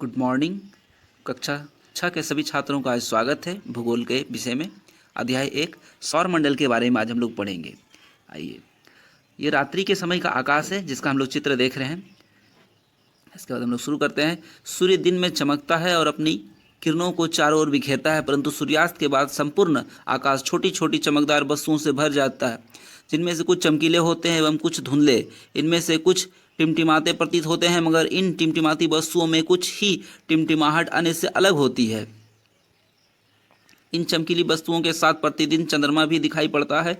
Good morning. कक्षा 6 के सभी छात्रों का आज स्वागत है। भूगोल के विषय में अध्याय 1 सौर मंडल के बारे में आज हम लोग पढ़ेंगे। आइए, ये रात्रि के समय का आकाश है जिसका हम लोग चित्र देख रहे हैं। इसके बाद हम लोग शुरू करते हैं। सूर्य दिन में चमकता है और अपनी किरणों को चारों ओर बिखेरता है, परंतु सूर्यास्त के बाद संपूर्ण आकाश छोटी छोटी चमकदार वस्तुओं से भर जाता है, जिनमें से कुछ चमकीले होते हैं एवं कुछ धुंधले। इनमें से कुछ टिमटिमाते प्रतीत होते हैं, मगर इन टिमटिमाती वस्तुओं में कुछ ही टिमटिमाहट अन्य से अलग होती है। इन चमकीली वस्तुओं के साथ प्रतिदिन चंद्रमा भी दिखाई पड़ता है।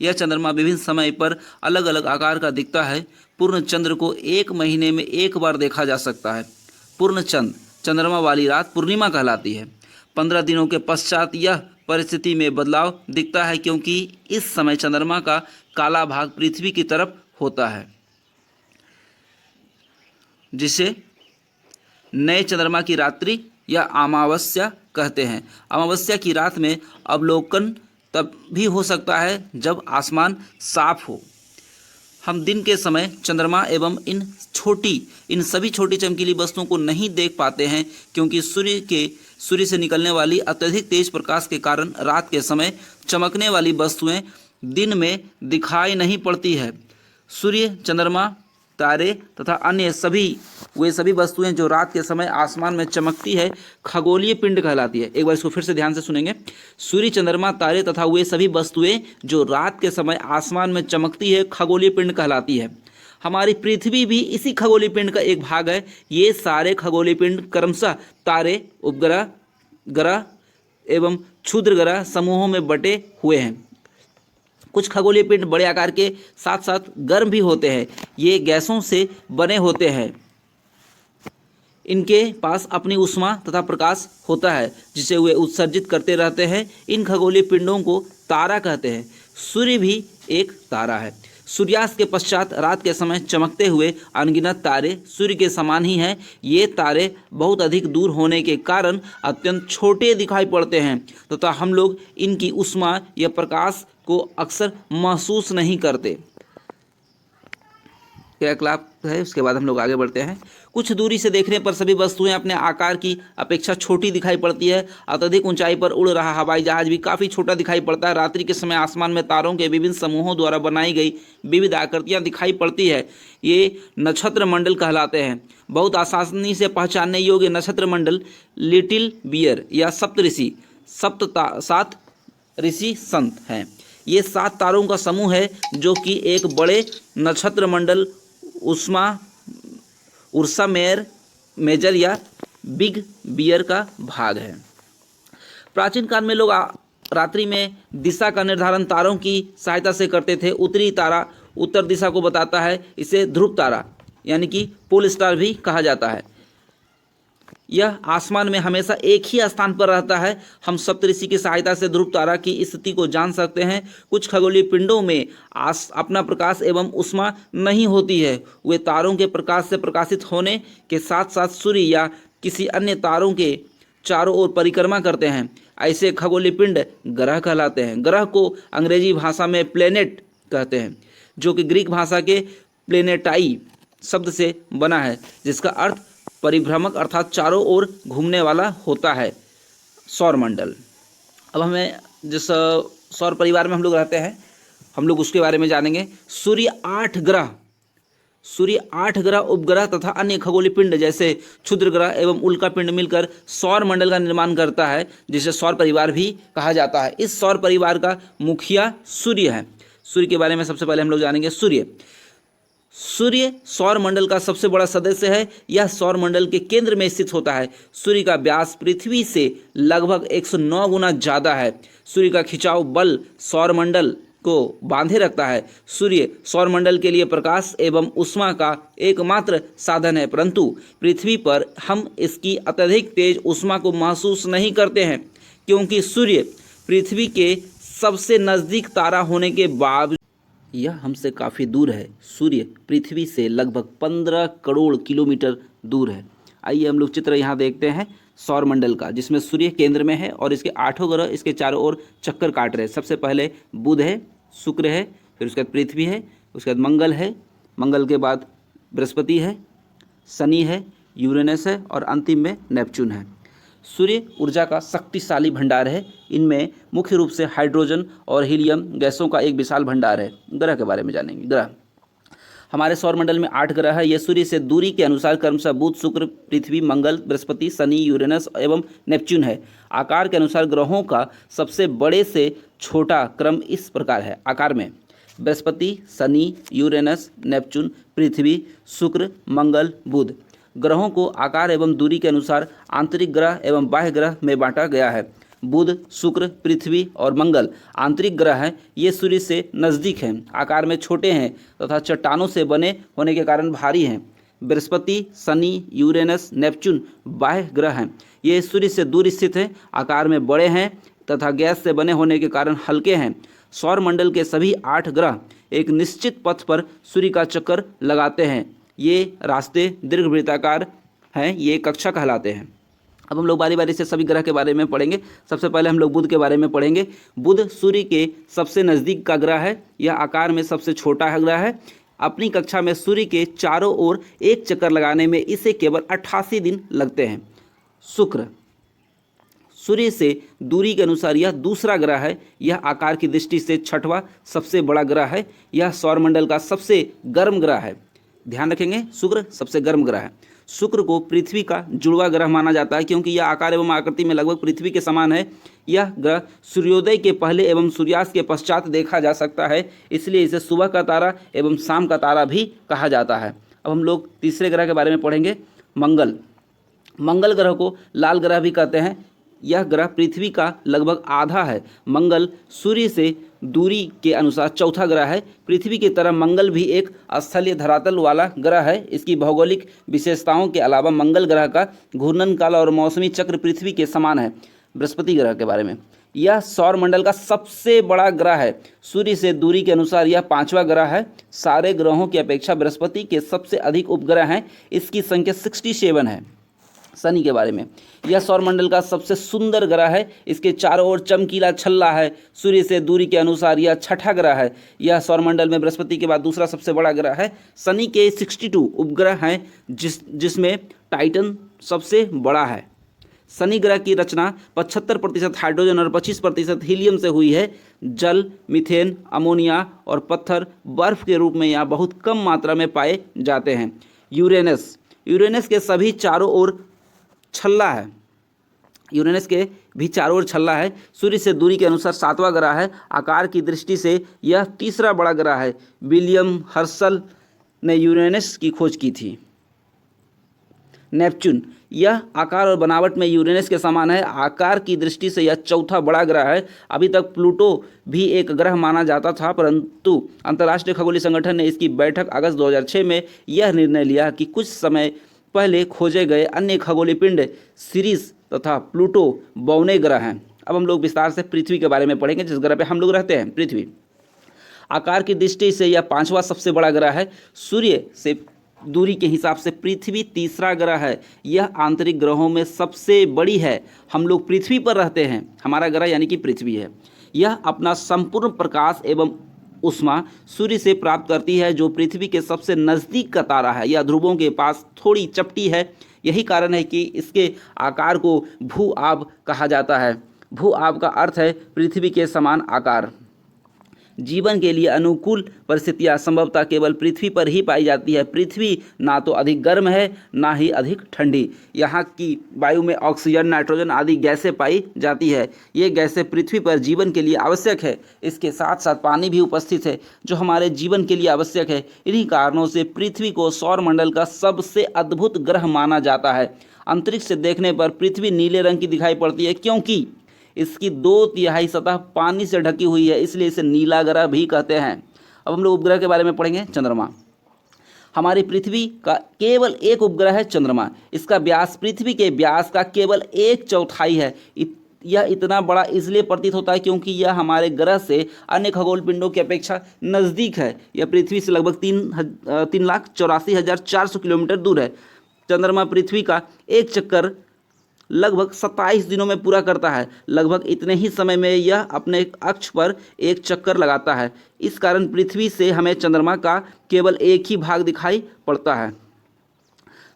यह चंद्रमा विभिन्न समय पर अलग अलग आकार का दिखता है। पूर्ण चंद्र को एक महीने में एक बार देखा जा सकता है। पूर्ण चंद्रमा वाली रात पूर्णिमा कहलाती है। 15 दिनों के पश्चात यह परिस्थिति में बदलाव दिखता है, क्योंकि इस समय चंद्रमा का काला भाग पृथ्वी की तरफ होता है, जिसे नए चंद्रमा की रात्रि या अमावस्या कहते हैं। अमावस्या की रात में अवलोकन तब भी हो सकता है जब आसमान साफ हो। हम दिन के समय चंद्रमा एवं इन सभी छोटी चमकीली वस्तुओं को नहीं देख पाते हैं, क्योंकि सूर्य से निकलने वाली अत्यधिक तेज प्रकाश के कारण रात के समय चमकने वाली वस्तुएं दिन में दिखाई नहीं पड़ती है। सूर्य, चंद्रमा, तारे तथा अन्य सभी वस्तुएं जो रात के समय आसमान में चमकती है खगोलीय पिंड कहलाती है। एक बार इसको फिर से ध्यान से सुनेंगे। सूर्य, चंद्रमा, तारे तथा वे सभी वस्तुएं जो रात के समय आसमान में चमकती है खगोलीय पिंड कहलाती है। हमारी पृथ्वी भी इसी खगोलीय पिंड का एक भाग है। ये सारे खगोलीय पिंड क्रमशः तारे, उपग्रह, ग्रह एवं क्षुद्र ग्रह समूहों में बटे हुए हैं। कुछ खगोलीय पिंड बड़े आकार के साथ साथ गर्म भी होते हैं। ये गैसों से बने होते हैं। इनके पास अपनी ऊष्मा तथा प्रकाश होता है, जिसे वे उत्सर्जित करते रहते हैं। इन खगोलीय पिंडों को तारा कहते हैं। सूर्य भी एक तारा है। सूर्यास्त के पश्चात रात के समय चमकते हुए अनगिनत तारे सूर्य के समान ही हैं। ये तारे बहुत अधिक दूर होने के कारण अत्यंत छोटे दिखाई पड़ते हैं तथा हम लोग इनकी ऊष्मा या प्रकाश को अक्सर महसूस नहीं करते। क्रियाकलाप है, उसके बाद हम लोग आगे बढ़ते हैं। कुछ दूरी से देखने पर सभी वस्तुएं अपने आकार की अपेक्षा छोटी दिखाई पड़ती है। अत्यधिक ऊंचाई पर उड़ रहा हवाई जहाज भी काफ़ी छोटा दिखाई पड़ता है। रात्रि के समय आसमान में तारों के विभिन्न समूहों द्वारा बनाई गई विविध आकृतियां दिखाई पड़ती है। ये नक्षत्र मंडल कहलाते हैं। बहुत आसानी से पहचानने योग्य नक्षत्र मंडल लिटिल बियर या सप्तऋषि सात ऋषि संत हैं। ये 7 तारों का समूह है, जो कि एक बड़े नक्षत्र मंडल उर्सा मेजर या बिग बियर का भाग है। प्राचीन काल में लोग रात्रि में दिशा का निर्धारण तारों की सहायता से करते थे। उत्तरी तारा उत्तर दिशा को बताता है। इसे ध्रुव तारा यानी कि पोल स्टार भी कहा जाता है। यह आसमान में हमेशा एक ही स्थान पर रहता है। हम सप्तऋषि की सहायता से ध्रुव तारा की स्थिति को जान सकते हैं। कुछ खगोलीय पिंडों में अपना प्रकाश एवं ऊष्मा नहीं होती है। वे तारों के प्रकाश से प्रकाशित होने के साथ साथ सूर्य या किसी अन्य तारों के चारों ओर परिक्रमा करते हैं। ऐसे खगोलीय पिंड ग्रह कहलाते हैं। ग्रह को अंग्रेजी भाषा में प्लेनेट कहते हैं, जो कि ग्रीक भाषा के प्लेनेटाई शब्द से बना है, जिसका अर्थ परिभ्रमक अर्थात चारों ओर घूमने वाला होता है। सौर मंडल। अब हमें जिस सौर परिवार में हम लोग रहते हैं, हम लोग उसके बारे में जानेंगे। सूर्य 8 ग्रह, उपग्रह तथा अन्य खगोलीय पिंड जैसे क्षुद्र ग्रह एवं उल्का पिंड मिलकर सौर मंडल का निर्माण करता है, जिसे सौर परिवार भी कहा जाता है। इस सौर परिवार का मुखिया सूर्य है। सूर्य के बारे में सबसे पहले हम लोग जानेंगे। सूर्य सौर मंडल का सबसे बड़ा सदस्य है। यह सौर मंडल के केंद्र में स्थित होता है। सूर्य का व्यास पृथ्वी से लगभग 109 गुना ज़्यादा है। सूर्य का खिंचाव बल सौर मंडल को बांधे रखता है। सूर्य सौर मंडल के लिए प्रकाश एवं ऊष्मा का एकमात्र साधन है, परंतु पृथ्वी पर हम इसकी अत्यधिक तेज ऊष्मा को महसूस नहीं करते हैं, क्योंकि सूर्य पृथ्वी के सबसे नज़दीक तारा होने के बावजूद यह हमसे काफ़ी दूर है। सूर्य पृथ्वी से लगभग 15 करोड़ किलोमीटर दूर है। आइए हम लोग चित्र यहाँ देखते हैं सौर मंडल का, जिसमें सूर्य केंद्र में है और इसके 8 ग्रह इसके चारों ओर चक्कर काट रहे हैं। सबसे पहले बुध है, शुक्र है, फिर उसके बाद पृथ्वी है, उसके बाद मंगल है, मंगल के बाद बृहस्पति है, शनि है, यूरेनस है और अंतिम में नेपच्यून है। सूर्य ऊर्जा का शक्तिशाली भंडार है। इनमें मुख्य रूप से हाइड्रोजन और हीलियम गैसों का एक विशाल भंडार है। ग्रह के बारे में जानेंगे। ग्रह हमारे सौरमंडल में 8 ग्रह है। ये सूर्य से दूरी के अनुसार क्रमशः बुध, शुक्र, पृथ्वी, मंगल, बृहस्पति, शनि, यूरेनस एवं नेपच्यून है। आकार के अनुसार ग्रहों का सबसे बड़े से छोटा क्रम इस प्रकार है। आकार में बृहस्पति, शनि, यूरेनस, नेपच्यून, पृथ्वी, शुक्र, मंगल, बुध। ग्रहों को आकार एवं दूरी के अनुसार आंतरिक ग्रह एवं बाह्य ग्रह में बांटा गया है। बुध, शुक्र, पृथ्वी और मंगल आंतरिक ग्रह हैं। ये सूर्य से नज़दीक हैं, आकार में छोटे हैं तथा चट्टानों से बने होने के कारण भारी हैं। बृहस्पति, शनि, यूरेनस, नेपच्यून बाह्य ग्रह हैं। ये सूर्य से दूर स्थित हैं, आकार में बड़े हैं तथा गैस से बने होने के कारण हल्के हैं। सौरमंडल के सभी 8 ग्रह एक निश्चित पथ पर सूर्य का चक्कर लगाते हैं। ये रास्ते दीर्घवृत्ताकार हैं, ये कक्षा कहलाते हैं। अब हम लोग बारी बारी से सभी ग्रह के बारे में पढ़ेंगे। सबसे पहले हम लोग बुध के बारे में पढ़ेंगे। बुध सूर्य के सबसे नज़दीक का ग्रह है। यह आकार में सबसे छोटा ग्रह है। अपनी कक्षा में सूर्य के चारों ओर एक चक्कर लगाने में इसे केवल 88 दिन लगते हैं। शुक्र सूर्य से दूरी के अनुसार यह दूसरा ग्रह है। यह आकार की दृष्टि से छठवां सबसे बड़ा ग्रह है। यह सौरमंडल का सबसे गर्म ग्रह है। ध्यान रखेंगे, शुक्र सबसे गर्म ग्रह है। शुक्र को पृथ्वी का जुड़वा ग्रह माना जाता है क्योंकि यह आकार एवं आकृति में लगभग पृथ्वी के समान है। यह ग्रह सूर्योदय के पहले एवं सूर्यास्त के पश्चात देखा जा सकता है, इसलिए इसे सुबह का तारा एवं शाम का तारा भी कहा जाता है। अब हम लोग तीसरे ग्रह के बारे में पढ़ेंगे, मंगल। मंगल ग्रह को लाल ग्रह भी कहते हैं। यह ग्रह पृथ्वी का लगभग आधा है। मंगल सूर्य से दूरी के अनुसार चौथा ग्रह है। पृथ्वी की तरह मंगल भी एक स्थलीय धरातल वाला ग्रह है। इसकी भौगोलिक विशेषताओं के अलावा मंगल ग्रह का घूर्णन काल और मौसमी चक्र पृथ्वी के समान है। बृहस्पति ग्रह के बारे में, यह सौरमंडल का सबसे बड़ा ग्रह है। सूर्य से दूरी के अनुसार यह 5वां ग्रह है। सारे ग्रहों की अपेक्षा बृहस्पति के सबसे अधिक उपग्रह हैं। इसकी संख्या 67 है। शनि के बारे में, यह सौरमंडल का सबसे सुंदर ग्रह है। इसके चारों ओर चमकीला छल्ला है। सूर्य से दूरी के अनुसार यह छठा ग्रह है। यह सौरमंडल में बृहस्पति के बाद दूसरा सबसे बड़ा ग्रह है। शनि के 62 उपग्रह हैं जिसमें टाइटन सबसे बड़ा है। शनि ग्रह की रचना 75% हाइड्रोजन और 25% हीलियम से हुई है। जल, मीथेन, अमोनिया और पत्थर बर्फ के रूप में यहाँ बहुत कम मात्रा में पाए जाते हैं। यूरेनस के सभी चारों ओर छल्ला है। यूरेनस के भी चारों ओर छल्ला है। सूर्य से दूरी के अनुसार 7वां ग्रह है। आकार की दृष्टि से यह तीसरा बड़ा ग्रह है। विलियम हर्शल ने यूरेनस की खोज की थी। नेपच्यून, यह आकार और बनावट में यूरेनस के समान है। आकार की दृष्टि से यह चौथा बड़ा ग्रह है। अभी तक प्लूटो भी एक ग्रह माना जाता था, परंतु अंतर्राष्ट्रीय खगोलीय संगठन ने इसकी बैठक अगस्त 2006 में यह निर्णय लिया कि कुछ समय पहले खोजे गए अन्य खगोलीय पिंड सीरीज तथा प्लूटो बौने ग्रह हैं। अब हम लोग विस्तार से पृथ्वी के बारे में पढ़ेंगे, जिस ग्रह पे हम लोग रहते हैं। पृथ्वी आकार की दृष्टि से यह 5वां सबसे बड़ा ग्रह है। सूर्य से दूरी के हिसाब से पृथ्वी तीसरा ग्रह है। यह आंतरिक ग्रहों में सबसे बड़ी है। हम लोग पृथ्वी पर रहते हैं। हमारा ग्रह यानी कि पृथ्वी है। यह अपना संपूर्ण प्रकाश एवं उष्मा सूर्य से प्राप्त करती है, जो पृथ्वी के सबसे नज़दीक का तारा है। यह ध्रुवों के पास थोड़ी चपटी है। यही कारण है कि इसके आकार को भू आब कहा जाता है। भू आब का अर्थ है पृथ्वी के समान आकार। जीवन के लिए अनुकूल परिस्थितियां संभवतः केवल पृथ्वी पर ही पाई जाती है। पृथ्वी ना तो अधिक गर्म है ना ही अधिक ठंडी। यहाँ की वायु में ऑक्सीजन, नाइट्रोजन आदि गैसें पाई जाती है। ये गैसें पृथ्वी पर जीवन के लिए आवश्यक है। इसके साथ साथ पानी भी उपस्थित है, जो हमारे जीवन के लिए आवश्यक है। इन्हीं कारणों से पृथ्वी को सौरमंडल का सबसे अद्भुत ग्रह माना जाता है। अंतरिक्ष से देखने पर पृथ्वी नीले रंग की दिखाई पड़ती है, क्योंकि इसकी 2/3 सतह पानी से ढकी हुई है, इसलिए इसे नीला ग्रह भी कहते हैं। अब हम लोग उपग्रह के बारे में पढ़ेंगे। चंद्रमा, हमारी पृथ्वी का केवल एक उपग्रह है चंद्रमा। इसका व्यास पृथ्वी के व्यास का केवल 1/4 है। यह इतना बड़ा इसलिए प्रतीत होता है क्योंकि यह हमारे ग्रह से अन्य खगोल पिंडों की अपेक्षा नज़दीक है। यह पृथ्वी से लगभग 3,84,400 किलोमीटर दूर है। चंद्रमा पृथ्वी का एक चक्कर लगभग 27 दिनों में पूरा करता है। लगभग इतने ही समय में यह अपने अक्ष पर एक चक्कर लगाता है। इस कारण पृथ्वी से हमें चंद्रमा का केवल एक ही भाग दिखाई पड़ता है।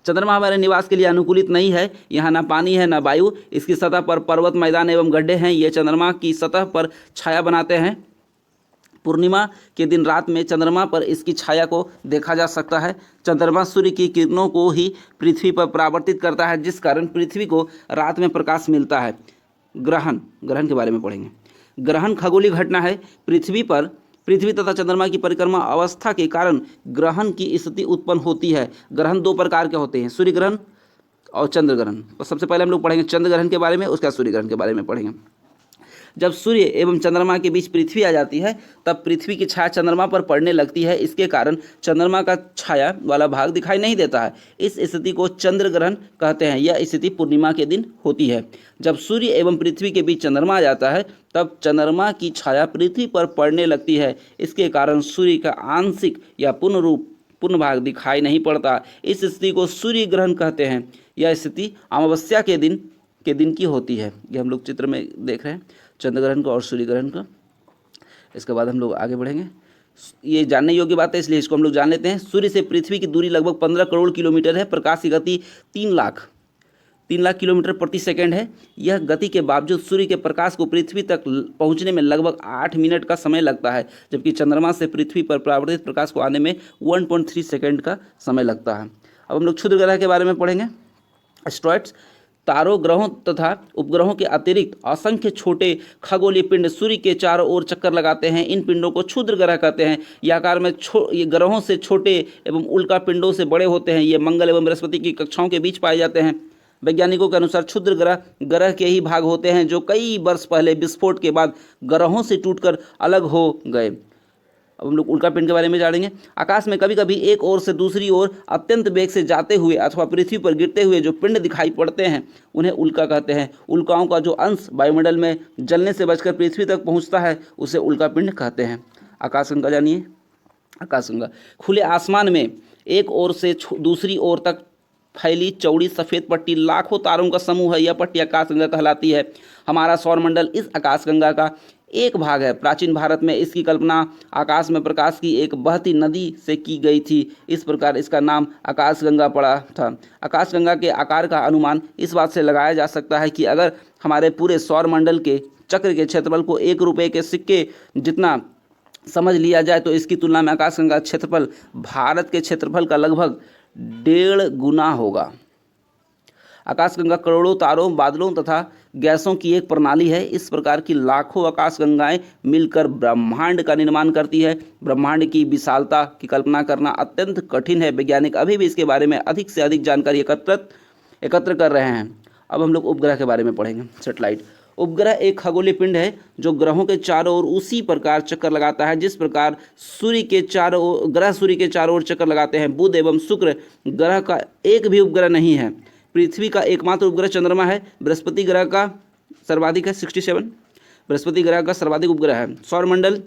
चंद्रमा हमारे निवास के लिए अनुकूलित नहीं है। यहाँ ना पानी है ना वायु। इसकी सतह पर पर्वत, मैदान एवं गड्ढे हैं। ये चंद्रमा की सतह पर छाया बनाते हैं। पूर्णिमा के दिन रात में चंद्रमा पर इसकी छाया को देखा जा सकता है। चंद्रमा सूर्य की किरणों को ही पृथ्वी पर परावर्तित करता है, जिस कारण पृथ्वी को रात में प्रकाश मिलता है। ग्रहण के बारे में पढ़ेंगे। ग्रहण खगोलीय घटना है। पृथ्वी तथा चंद्रमा की परिक्रमा अवस्था के कारण ग्रहण की स्थिति उत्पन्न होती है। ग्रहण दो प्रकार के होते हैं, सूर्य ग्रहण और चंद्र ग्रहण। तो सबसे पहले हम लोग पढ़ेंगे चंद्र ग्रहण के बारे में, उसका सूर्य ग्रहण के बारे में पढ़ेंगे। जब सूर्य एवं चंद्रमा के बीच पृथ्वी आ जाती है तब पृथ्वी की छाया चंद्रमा पर पड़ने लगती है। इसके कारण चंद्रमा का छाया वाला भाग दिखाई नहीं देता है। इस स्थिति को चंद्र ग्रहण कहते हैं। यह स्थिति पूर्णिमा के दिन होती है। जब सूर्य एवं पृथ्वी के बीच चंद्रमा आ जाता है तब चंद्रमा की छाया पृथ्वी पर पड़ने लगती है। इसके कारण सूर्य का आंशिक या पूर्ण भाग दिखाई नहीं पड़ता। इस स्थिति को सूर्य ग्रहण कहते हैं। यह स्थिति अमावस्या के दिन की होती है। ये हम लोग चित्र में देख रहे हैं चंद्र ग्रहण का और सूर्य ग्रहण का। इसके बाद हम लोग आगे बढ़ेंगे। ये जानने योग्य बात है, इसलिए इसको हम लोग जान लेते हैं। सूर्य से पृथ्वी की दूरी लगभग 15 करोड़ किलोमीटर है। प्रकाश की गति 3 लाख किलोमीटर प्रति सेकंड है। यह गति के बावजूद सूर्य के प्रकाश को पृथ्वी तक पहुंचने में लगभग 8 मिनट का समय लगता है, जबकि चंद्रमा से पृथ्वी पर परावर्तित प्रकाश को आने में 1.3 सेकंड का समय लगता है। अब हम लोग क्षुद्र ग्रह के बारे में पढ़ेंगे। एस्ट्रॉइड्स तारों, ग्रहों तथा उपग्रहों के अतिरिक्त असंख्य छोटे खगोलीय पिंड सूर्य के चारों ओर चक्कर लगाते हैं। इन पिंडों को क्षुद्र ग्रह कहते हैं। ये आकार में ये ग्रहों से छोटे एवं उल्का पिंडों से बड़े होते हैं। ये मंगल एवं बृहस्पति की कक्षाओं के बीच पाए जाते हैं। वैज्ञानिकों के अनुसार क्षुद्र ग्रह के ही भाग होते हैं जो कई वर्ष पहले विस्फोट के बाद ग्रहों से टूटकर अलग हो गए। अब हम लोग उल्का पिंड के बारे में जानेंगे। आकाश में कभी कभी एक ओर से दूसरी ओर अत्यंत वेग से जाते हुए अथवा पृथ्वी पर गिरते हुए जो पिंड दिखाई पड़ते हैं उन्हें उल्का कहते हैं। उल्काओं का जो अंश वायुमंडल में जलने से बचकर पृथ्वी तक पहुंचता है उसे उल्का पिंड कहते हैं। आकाशगंगा जानिए। आकाशगंगा खुले आसमान में एक ओर से दूसरी ओर तक फैली चौड़ी सफ़ेद पट्टी लाखों तारों का समूह है। यह पट्टी आकाशगंगा कहलाती है। हमारा सौरमंडल इस आकाशगंगा का एक भाग है। प्राचीन भारत में इसकी कल्पना आकाश में प्रकाश की एक बहती नदी से की गई थी। इस प्रकार इसका नाम आकाशगंगा पड़ा था। आकाशगंगा के आकार का अनुमान इस बात से लगाया जा सकता है कि अगर हमारे पूरे सौरमंडल के चक्र के क्षेत्रफल को 1 रुपये के सिक्के जितना समझ लिया जाए तो इसकी तुलना में आकाशगंगा क्षेत्रफल भारत के क्षेत्रफल का लगभग 1.5 गुना होगा। आकाशगंगा करोड़ों तारों, बादलों तथा गैसों की एक प्रणाली है। इस प्रकार की लाखों आकाशगंगाएं मिलकर ब्रह्मांड का निर्माण करती है। ब्रह्मांड की विशालता की कल्पना करना अत्यंत कठिन है। वैज्ञानिक अभी भी इसके बारे में अधिक से अधिक जानकारी एकत्र कर रहे हैं। अब हम लोग उपग्रह के बारे में पढ़ेंगे। सैटेलाइट। उपग्रह एक खगोलीय पिंड है जो ग्रहों के चारों ओर उसी प्रकार चक्कर लगाता है जिस प्रकार सूर्य के चारों ओर चक्कर लगाते हैं। बुध एवं शुक्र ग्रह का एक भी उपग्रह नहीं है। पृथ्वी का एकमात्र उपग्रह चंद्रमा है। बृहस्पति ग्रह का सर्वाधिक है 67। बृहस्पति ग्रह का सर्वाधिक उपग्रह है। सौरमंडल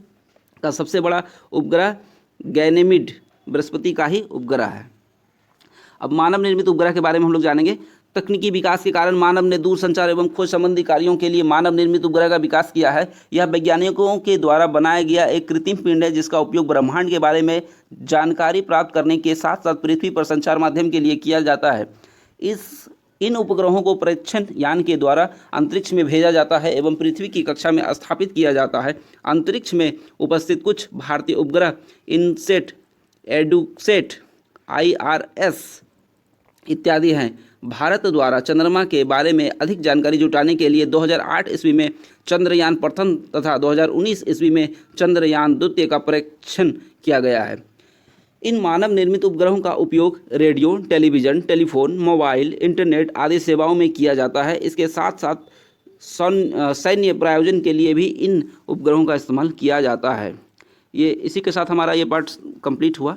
का सबसे बड़ा उपग्रह गैनेमिड बृहस्पति का ही उपग्रह है। अब मानव निर्मित उपग्रह के बारे में हम लोग जानेंगे। तकनीकी विकास के कारण मानव ने दूरसंचार एवं खोज संबंधी कार्यों के लिए मानव निर्मित उपग्रह का विकास किया है। यह वैज्ञानिकों के द्वारा बनाया गया एक कृत्रिम पिंड है जिसका उपयोग ब्रह्मांड के बारे में जानकारी प्राप्त करने के साथ साथ पृथ्वी पर संचार माध्यम के लिए किया जाता है। इन उपग्रहों को परीक्षण यान के द्वारा अंतरिक्ष में भेजा जाता है एवं पृथ्वी की कक्षा में स्थापित किया जाता है। अंतरिक्ष में उपस्थित कुछ भारतीय उपग्रह इनसेट, एडुसेट, IRS इत्यादि हैं। भारत द्वारा चंद्रमा के बारे में अधिक जानकारी जुटाने के लिए 2008 ईस्वी में चंद्रयान प्रथम तथा 2019 ईस्वी में चंद्रयान द्वितीय का परीक्षण किया गया है। इन मानव निर्मित उपग्रहों का उपयोग radio, television, telephone, mobile, internet आदि सेवाओं में किया जाता है। इसके साथ साथ सैन्य प्रयोजन के लिए भी इन उपग्रहों का इस्तेमाल किया जाता है। ये इसी के साथ हमारा ये पार्ट कंप्लीट हुआ।